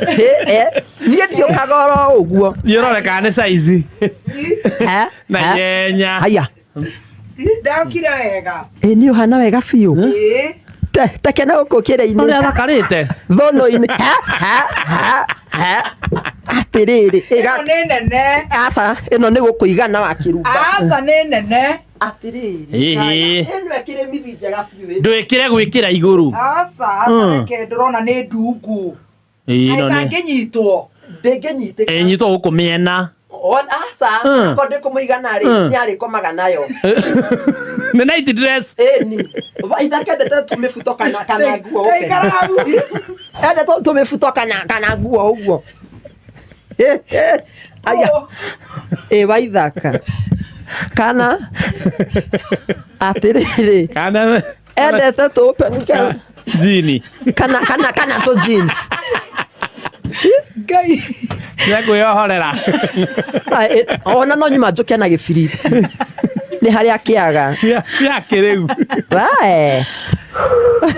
Niĩ ndiũkaga ũguo. Nĩũroreka nĩ size. Na yenya. Haya. Ndakira wega. Nĩ ũhana wega biũ. Tekena gũkũ kĩrĩa-inĩ. Ũrĩa thakarĩte. Thono-inĩ. Atĩrĩrĩ. Ĩno nĩ nene. Aca, ĩno nĩ gũkũigana Wakirumba. Aca nĩ nene. Atĩrĩrĩ. Ĩhĩ. Ĩno ĩkĩrĩ mithi njega biũ. Ndwĩkĩre gwĩkĩra igũrũ. Aca, reke ndĩrona nĩ ndungu. Ĩno nĩ. Ndĩngĩnyitwo. Ndĩngĩnyitĩka. Ĩnyitwo gũkũ mĩena. Aca, ko ndĩkũmũigana rĩ, nĩarĩkomaga nayo. Nĩ night dress. Ĩni. Vaitha kendete tũmĩbuto kana nguo. Endete tũmĩbuto kana nguo ũguo. Aya. Vaithaka. Kana. Atĩrĩrĩ. Kana. Endete tũpenike. Jini. Kana tũ jeans. Ngai. Nĩakwĩyohorera. Ona no nyuma njũke na gĩbiriti. Nĩ harĩa kĩaga. Nĩakĩrĩu. Wae.